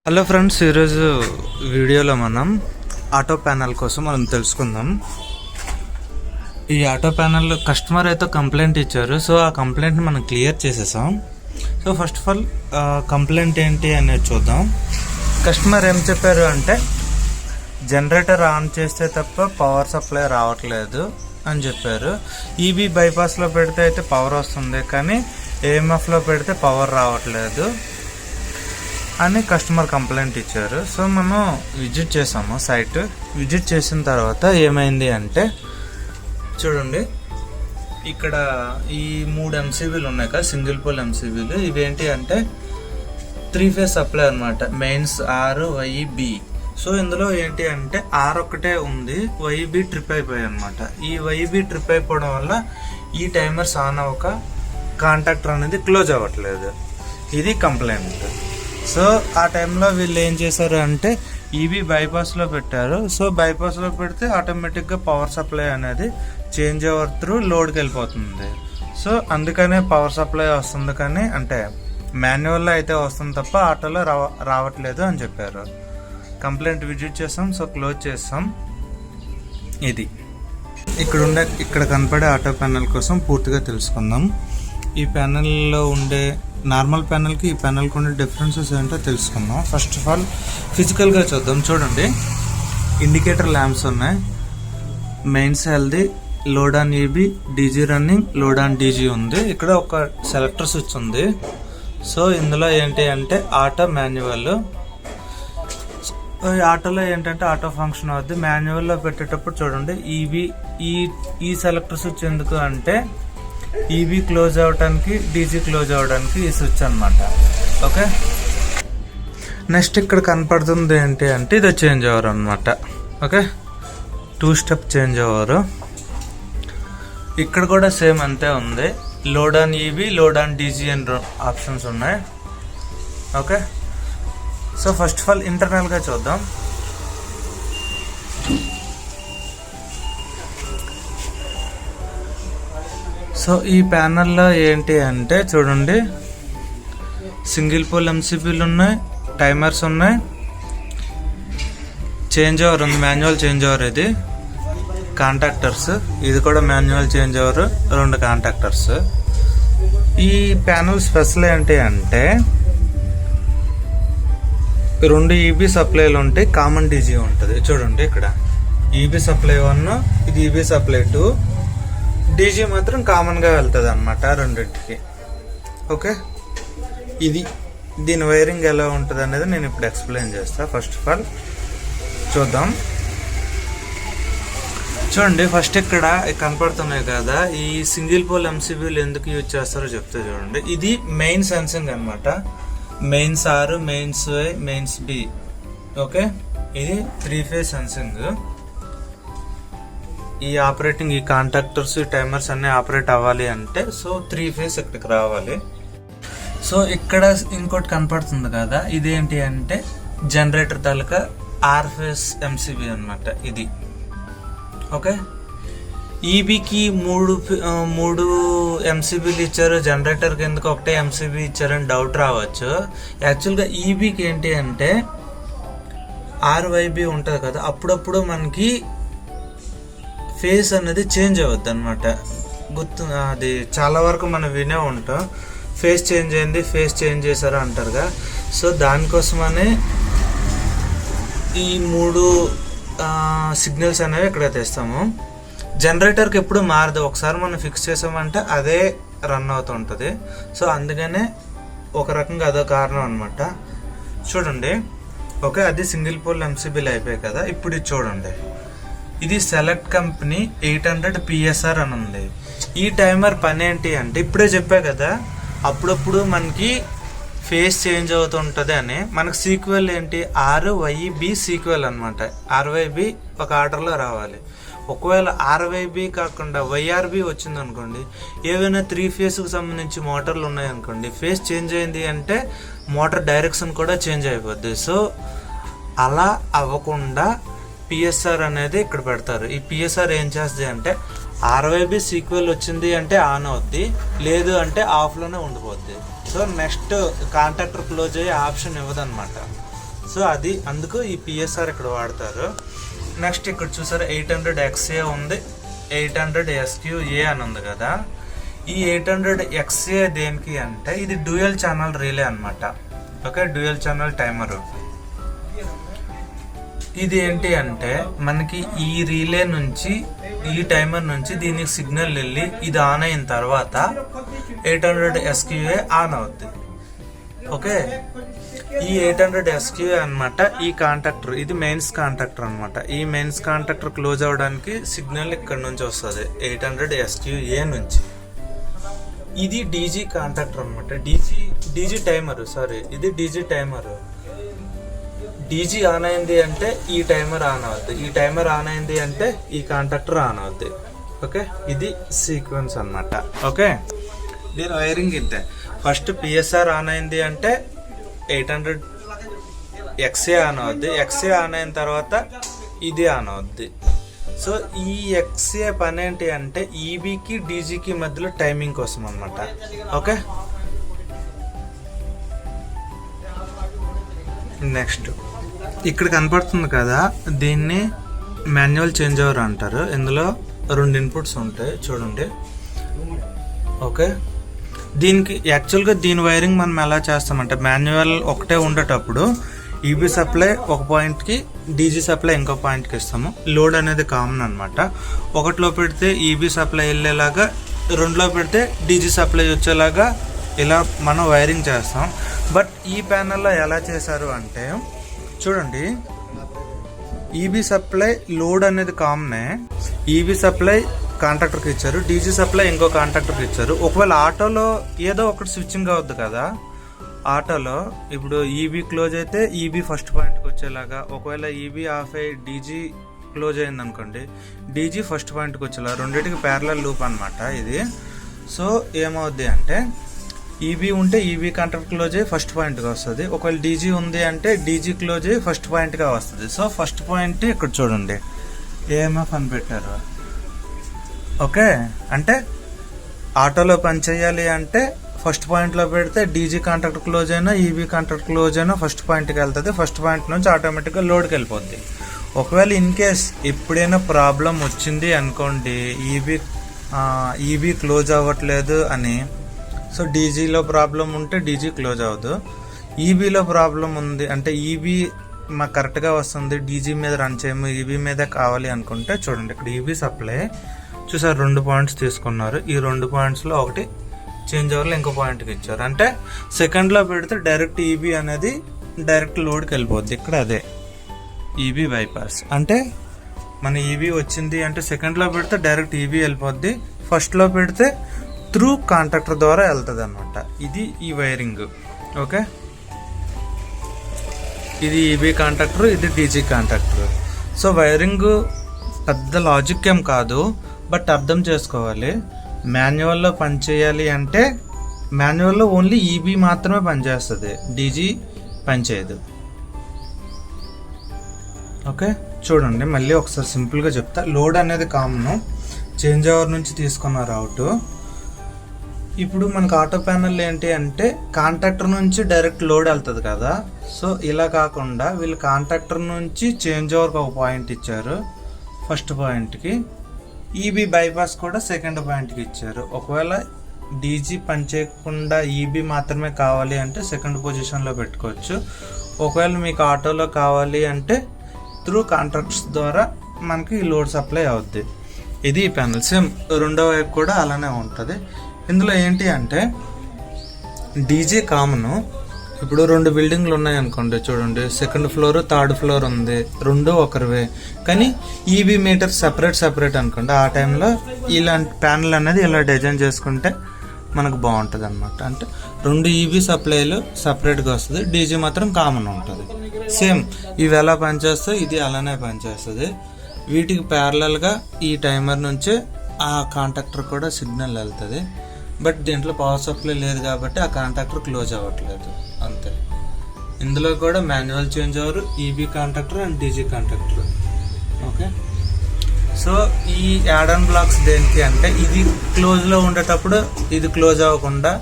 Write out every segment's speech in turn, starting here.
Hello friends, ఈరోజు వీడియోలో మనం ఆటో ప్యానల్ కోసం మనం తెలుసుకుందాం. ఈ ఆటో ప్యానల్ కస్టమర్ అయితే కంప్లైంట్ ఇచ్చారు. సో ఆ కంప్లైంట్ని మనం క్లియర్ చేసేసాం. So first of all complaint ఏంటి అనేది చూద్దాం. కస్టమర్ ఏం చెప్పారు అంటే జనరేటర్ ఆన్ చేస్తే తప్ప పవర్ సప్లై రావట్లేదు అని చెప్పారు. ఈబీ బైపాస్లో పెడితే అయితే పవర్ వస్తుంది, కానీ ఏఎంఎఫ్లో పెడితే పవర్ రావట్లేదు అని కస్టమర్ కంప్లైంట్ ఇచ్చారు. సో మనం విజిట్ చేసాము సైట్. విజిట్ చేసిన తర్వాత ఏమైంది అంటే చూడండి, ఇక్కడ ఈ 3 ఎంసీబీలు ఉన్నాయి కదా, సింగిల్ పోల్ ఎంసీబీలు. ఇవేంటి అంటే 3 ఫేజ్ సప్లై అనమాట, మెయిన్స్ ఆర్ వైబి. సో ఇందులో ఏంటి అంటే ఆర్ ఒక్కటే ఉంది, వైబి ట్రిప్ అయిపోయాయి అనమాట. ఈ వైబి ట్రిప్ అయిపోవడం వల్ల ఈ టైమర్స్ ఆన్ అవ్వక కాంటాక్టర్ అనేది క్లోజ్ అవ్వట్లేదు. ఇది కంప్లైంట్. సో ఆ టైంలో వీళ్ళు ఏం చేశారు అంటే ఈబీ బైపాస్లో పెట్టారు. సో బైపాస్లో పెడితే ఆటోమేటిక్గా పవర్ సప్లై అనేది చేంజ్ ఓవర్ త్రూ లోడ్కి వెళ్ళిపోతుంది. సో అందుకనే పవర్ సప్లై వస్తుంది, కానీ అంటే మాన్యువల్లో అయితే వస్తుంది తప్ప ఆటోలో రావట్లేదు అని చెప్పారు. కంప్లైంట్ విజిట్ చేసాం. సో క్లోజ్ చేస్తాం. ఇది ఇక్కడ కనపడే ఆటో ప్యానల్ కోసం పూర్తిగా తెలుసుకుందాం. ఈ ప్యానెల్లో ఉండే నార్మల్ ప్యానెల్కి ఈ ప్యానెల్కి ఉండే డిఫరెన్సెస్ ఏంటో తెలుసుకుందాం. ఫస్ట్ ఆఫ్ ఆల్ ఫిజికల్గా చూద్దాం. చూడండి, ఇండికేటర్ ల్యాంప్స్ ఉన్నాయి, mains healthy, load on EB, DG running, load on DG ఉంది. ఇక్కడ ఒక సెలెక్టర్ స్విచ్ ఉంది. సో ఇందులో ఏంటి అంటే ఆటో మాన్యువల్. ఆటోలో ఏంటంటే ఆటో ఫంక్షన్ అవుద్ది. మాన్యువల్లో పెట్టేటప్పుడు చూడండి, ఈ సెలెక్టర్ స్విచ్ ఎందుకు అంటే ఈబీ క్లోజ్ అవ్వడానికి, డీజీ క్లోజ్ అవ్వడానికి ఈ స్విచ్ అనమాట. ఓకే, నెక్స్ట్ ఇక్కడ కనపడుతుంది ఏంటి అంటే ఇది చేంజ్ ఓవర్ అనమాట. Okay, 2 step change over. ఇక్కడ కూడా సేమ్ అంతే ఉంది, load on EB, load on DG అని ఆప్షన్స్ ఉన్నాయి. Okay, so first of all ఇంటర్నల్గా చూద్దాం. సో ఈ ప్యానల్లో ఏంటి అంటే చూడండి, సింగిల్ పోల్ ఎంసీబీలు ఉన్నాయి, టైమర్స్ ఉన్నాయి, చేంజ్ ఓవర్ ఉంది, మాన్యువల్ చేంజ్ ఓవర్. ఇది కాంటాక్టర్స్, ఇది కూడా మాన్యువల్ చేంజ్ ఓవర్, 2 కాంటాక్టర్స్. ఈ ప్యానల్ స్పెషల్ ఏంటి అంటే 2 ఈబీ సప్లైలు ఉంటాయి, కామన్ డీజీ ఉంటుంది. చూడండి, ఇక్కడ ఈబీ సప్లై 1, ఇది ఈబీ సప్లై 2, డీజీ మాత్రం కామన్గా వెళ్తుంది అనమాట రెండింటికి. ఓకే, దీని వైరింగ్ ఎలా ఉంటుంది అనేది నేను ఇప్పుడు ఎక్స్ప్లెయిన్ చేస్తాను. ఫస్ట్ ఆఫ్ ఆల్ చూద్దాం. చూడండి, ఫస్ట్ ఇక్కడ కనపడుతున్నాయి కదా, ఈ సింగిల్ పోల్ ఎంసీబీలు ఎందుకు యూజ్ చేస్తారో చెప్తే చూడండి. ఇది మెయిన్ సెన్సింగ్ అనమాట, mains R, mains Y, mains B. Okay, ఇది 3 ఫేజ్ సెన్సింగ్. ఈ ఆపరేటింగ్, ఈ కాంటాక్టర్స్, ఈ టైమర్స్ అన్నీ ఆపరేట్ అవ్వాలి అంటే సో 3 ఫేజ్ ఇక్కడికి రావాలి. సో ఇక్కడ ఇంకోటి కనపడుతుంది కదా, ఇదేంటి అంటే జనరేటర్ తాలూకా ఆర్ ఫేజ్ ఎంసీబీ అనమాట ఇది. ఓకే, ఈబీకి 3 ఎంసీబీలు ఇచ్చారు, జనరేటర్కి ఎందుకు ఒకటే ఎంసీబీ ఇచ్చారని డౌట్ రావచ్చు. యాక్చువల్గా ఈబీకి ఏంటి అంటే ఆర్వైబీ ఉంటుంది కదా, అప్పుడప్పుడు మనకి ఫేస్ అనేది చేంజ్ అవ్వద్దు అనమాట. అది చాలా వరకు మనం వినే ఉంటాం, ఫేస్ చేంజ్ అయింది, ఫేస్ చేంజ్ చేశారు అంటారుగా. సో దానికోసమనే ఈ 3 సిగ్నల్స్ అనేవి ఇక్కడ తెస్తాము. జనరేటర్కి ఎప్పుడు మారదు, ఒకసారి మనం ఫిక్స్ చేసామంటే అదే రన్ అవుతుంటుంది. సో అందుకనే ఒక రకంగా అదో కారణం అనమాట. చూడండి, ఓకే, అది సింగిల్ పోల్ ఎంసీబీలు అయిపోయాయి కదా. ఇప్పుడు ఇది చూడండి, ఇది సెలెక్ట్ కంపెనీ 800 PSR అని ఉంది. ఈ టైమర్ పని ఏంటి అంటే ఇప్పుడే చెప్పా కదా, అప్పుడప్పుడు మనకి ఫేస్ చేంజ్ అవుతుంటుంది అని. మనకు సీక్వెల్ ఏంటి, RYB సీక్వెల్ అనమాట. RYB ఒక ఆర్డర్లో రావాలి. ఒకవేళ RYB కాకుండా YRB వచ్చింది అనుకోండి, ఏవైనా 3 ఫేజ్కి సంబంధించి మోటార్లు ఉన్నాయనుకోండి, ఫేస్ చేంజ్ అయింది అంటే మోటార్ డైరెక్షన్ కూడా చేంజ్ అయిపోద్ది. సో అలా అవ్వకుండా పిఎస్ఆర్ అనేది ఇక్కడ పెడతారు. ఈ పిఎస్ఆర్ ఏం చేస్తుంది అంటే RYB సీక్వెల్ వచ్చింది అంటే ఆన్ అవుద్ది, లేదు అంటే ఆఫ్లోనే ఉండిపోద్ది. సో నెక్స్ట్ కాంటాక్టర్ క్లోజ్ అయ్యే ఆప్షన్ ఇవ్వదన్నమాట. సో అది అందుకు ఈ పిఎస్ఆర్ ఇక్కడ వాడతారు. నెక్స్ట్ ఇక్కడ చూసారా 800 XA ఉంది, 800 SQA అని ఉంది కదా. ఈ 800 XA దేనికి అంటే ఇది డ్యూయల్ ఛానల్ రిలే అనమాట. Okay, dual channel timer. ఇది ఏంటి అంటే మనకి ఈ రిలే నుంచి ఈ టైమర్ నుంచి దీనికి సిగ్నల్ వెళ్ళి ఇది ఆన్ అయిన తర్వాత 800 SQA ఆన్ అవుద్ది. ఓకే, ఈ 800 SQA అనమాట ఈ కాంటాక్టర్. ఇది మెయిన్స్ కాంటాక్టర్ అనమాట. ఈ మెయిన్స్ కాంటాక్టర్ క్లోజ్ అవ్వడానికి సిగ్నల్ ఇక్కడ నుంచి వస్తుంది 800 SQA నుంచి. ఇది డీజీ కాంటాక్టర్ అనమాట. డీజీ టైమర్, సారీ ఇది డీజీ టైమర్. డీజీ ఆన్ అయింది అంటే ఈ టైమర్ ఆన్ అవుద్ది, ఈ టైమర్ ఆన్ అయింది అంటే ఈ కాంటాక్టర్ ఆన్ అవుద్ది. ఓకే, ఇది సీక్వెన్స్ అనమాట. ఓకే, దీని వైరింగ్ ఇంతే. ఫస్ట్ పిఎస్ఆర్ ఆన్ అయింది అంటే 800 XA ఆన్ అవుద్ది. XA ఆన్ అయిన తర్వాత ఇది ఆన్ అవుద్ది. సో ఈ XA పని ఏంటి అంటే ఈబీకి డీజీకి మధ్యలో టైమింగ్ కోసం అనమాట. ఓకే, నెక్స్ట్ ఇక్కడ కనపడుతుంది కదా, దీన్ని మాన్యువల్ చేంజ్ ఓవర్ అంటారు. ఇందులో 2 ఇన్పుట్స్ ఉంటాయి చూడండి. ఓకే, దీనికి యాక్చువల్గా దీని వైరింగ్ మనం ఎలా చేస్తామంటే మాన్యువల్ ఒకటే ఉండేటప్పుడు ఈబీ సప్లై ఒక పాయింట్కి, డీజీ సప్లై ఇంకో పాయింట్కి ఇస్తాము. లోడ్ అనేది కామన్ అనమాట. ఒకటిలో పెడితే ఈబీ సప్లై వెళ్ళేలాగా, 2లో పెడితే డీజీ సప్లై వచ్చేలాగా ఇలా మనం వైరింగ్ చేస్తాం. బట్ ఈ ప్యానల్లో ఎలా చేశారు అంటే చూడండి, ఈబీ సప్లై లోడ్ అనేది కామనే. ఈబీ సప్లై కాంట్రాక్టర్కి ఇచ్చారు, డీజీ సప్లై ఇంకో కాంట్రాక్టర్కి ఇచ్చారు. ఒకవేళ ఆటోలో ఏదో ఒకటి స్విచ్చింగ్ అవుద్ది కదా, ఆటోలో ఇప్పుడు ఈబీ క్లోజ్ అయితే ఈబీ ఫస్ట్ పాయింట్కి వచ్చేలాగా, ఒకవేళ ఈబీ ఆఫ్ అయ్యి డీజీ క్లోజ్ అయింది అనుకోండి, డీజీ ఫస్ట్ పాయింట్కి వచ్చేలా, రెండింటికి ప్యారలల్ లూప్ అనమాట ఇది. సో ఏమవుద్ది అంటే ఈబీ ఉంటే ఈబీ కాంట్రాక్ట్ క్లోజ్ అయ్యి ఫస్ట్ పాయింట్గా వస్తుంది, ఒకవేళ డీజీ ఉంది అంటే డీజీ క్లోజ్ అయ్యి ఫస్ట్ పాయింట్గా వస్తుంది. సో ఫస్ట్ పాయింట్ ఇక్కడ చూడండి ఏఎంఎఫ్ అని పెట్టారు. ఓకే, అంటే ఆటోలో పని చేయాలి అంటే ఫస్ట్ పాయింట్లో పెడితే డీజీ కాంట్రాక్ట్ క్లోజ్ అయినా ఈబీ కాంట్రాక్ట్ క్లోజ్ అయినా ఫస్ట్ పాయింట్కి వెళ్తుంది. ఫస్ట్ పాయింట్ నుంచి ఆటోమేటిక్గా లోడ్కి వెళ్ళిపోద్ది. ఒకవేళ ఇన్ కేస్ ఎప్పుడైనా ప్రాబ్లం వచ్చింది అనుకోండి, ఈబీ క్లోజ్ అవ్వట్లేదు అని, సో డీజీలో ప్రాబ్లం ఉంటే డీజీ క్లోజ్ అవ్వదు. ఈబీలో ప్రాబ్లం ఉంది అంటే ఈబీ మాకు కరెక్ట్గా వస్తుంది, డీజీ మీద రన్ చేయము, ఈబీ మీద కావాలి అనుకుంటే చూడండి ఇక్కడ ఈబీ సప్లై చూసారు 2 పాయింట్స్ తీసుకున్నారు. ఈ 2 పాయింట్స్లో ఒకటి చేంజ్ ఓవర్లో ఇంకో పాయింట్కి ఇచ్చారు. అంటే సెకండ్లో పెడితే డైరెక్ట్ ఈబీ అనేది డైరెక్ట్ లోడ్కి వెళ్ళిపోద్ది. ఇక్కడ అదే ఈబీ బైపాస్ అంటే మన ఈబీ వచ్చింది అంటే సెకండ్లో పెడితే డైరెక్ట్ ఈబీ వెళ్ళిపోద్ది, ఫస్ట్లో పెడితే త్రూ కాంట్రాక్టర్ ద్వారా వెళ్తుంది అనమాట. ఇది ఈ వైరింగ్. ఓకే, ఇది ఈబీ కాంట్రాక్టర్, ఇది డీజీ కాంట్రాక్టర్. సో వైరింగ్ పెద్ద లాజిక్ ఏం కాదు, బట్ అర్థం చేసుకోవాలి. మాన్యువల్లో పనిచేయాలి అంటే మాన్యువల్లో ఓన్లీ ఈబీ మాత్రమే పనిచేస్తుంది, డీజీ పనిచేయదు. ఓకే, చూడండి మళ్ళీ ఒకసారి సింపుల్గా చెప్తా. లోడ్ అనేది కామన్, చేంజ్ ఓవర్ నుంచి తీసుకున్నారు అవుట్. ఇప్పుడు మనకు ఆటో ప్యానల్ ఏంటి అంటే కాంట్రాక్టర్ నుంచి డైరెక్ట్ లోడ్ వెళ్తుంది కదా. సో ఇలా కాకుండా వీళ్ళు కాంట్రాక్టర్ నుంచి చేంజ్ ఓవర్కి ఒక పాయింట్ ఇచ్చారు, ఫస్ట్ పాయింట్కి. ఈబీ బైపాస్ కూడా సెకండ్ పాయింట్కి ఇచ్చారు. ఒకవేళ డీజీ పనిచేయకుండా ఈబీ మాత్రమే కావాలి అంటే సెకండ్ పొజిషన్లో పెట్టుకోవచ్చు. ఒకవేళ మీకు ఆటోలో కావాలి అంటే త్రూ కాంట్రాక్ట్స్ ద్వారా మనకి లోడ్ సప్లై అవుద్ది. ఇది ఈ ప్యానల్. సేమ్ రెండో వైపు కూడా అలానే ఉంటుంది. ఇందులో ఏంటి అంటే డీజీ కామను. ఇప్పుడు 2 బిల్డింగ్లు ఉన్నాయి అనుకోండి, చూడండి సెకండ్ ఫ్లోర్ థర్డ్ ఫ్లోర్ ఉంది, 2 ఒకరివే, కానీ ఈబీ మీటర్ సపరేట్ అనుకోండి. ఆ టైంలో ఇలాంటి ప్యానల్ అనేది ఇలా డిజైన్ చేసుకుంటే మనకు బాగుంటుంది అనమాట. అంటే 2 ఈబీ సప్లైలు సపరేట్గా వస్తుంది, డీజీ మాత్రం కామన్ ఉంటుంది. సేమ్ ఇవి ఎలా పనిచేస్తాయి ఇది అలానే పనిచేస్తుంది. వీటికి ప్యారలల్గా ఈ టైమర్ నుంచే ఆ కాంటాక్టర్ కూడా సిగ్నల్ వెళ్తుంది. బట్ దీంట్లో పవర్ సప్లై లేదు కాబట్టి ఆ కాంటాక్టర్ క్లోజ్ అవ్వట్లేదు అంతే. ఇందులో కూడా manual change over, EB contactor and DG contactor. Okay, so ఈ యాడ్ ఆన్ బ్లాక్స్ దేనికి అంటే ఇది క్లోజ్లో ఉండేటప్పుడు ఇది క్లోజ్ అవ్వకుండా,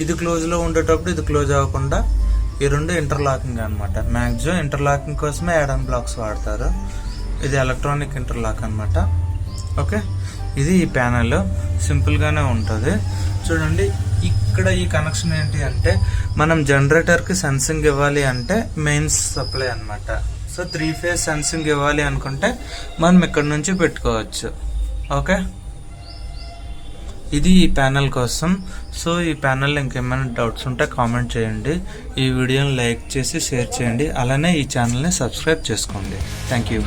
ఇది క్లోజ్లో ఉండేటప్పుడు ఇది క్లోజ్ అవ్వకుండా ఈ రెండు ఇంటర్లాకింగ్ అనమాట. మ్యాక్సిమం ఇంటర్లాకింగ్ కోసమే యాడన్ బ్లాక్స్ వాడతారు. ఇది ఎలక్ట్రానిక్ ఇంటర్లాక్ అనమాట. ఓకే, ఇది ఈ ప్యానెల్ సింపుల్గానే ఉంటుంది. చూడండి, ఇక్కడ ఈ కనెక్షన్ ఏంటి అంటే మనం జనరేటర్కి సెన్సింగ్ ఇవ్వాలి అంటే మెయిన్స్ సప్లై అనమాట. సో 3 ఫేజ్ సెన్సింగ్ ఇవ్వాలి అనుకుంటే మనం ఇక్కడ నుంచి పెట్టుకోవచ్చు. ఓకే, ఇది ఈ ప్యానెల్ కోసం. సో ఈ ప్యానెల్లో ఇంకేమైనా డౌట్స్ ఉంటే కామెంట్ చేయండి. ఈ వీడియోని లైక్ చేసి షేర్ చేయండి. అలానే ఈ ఛానల్ని సబ్స్క్రైబ్ చేసుకోండి. Thank you.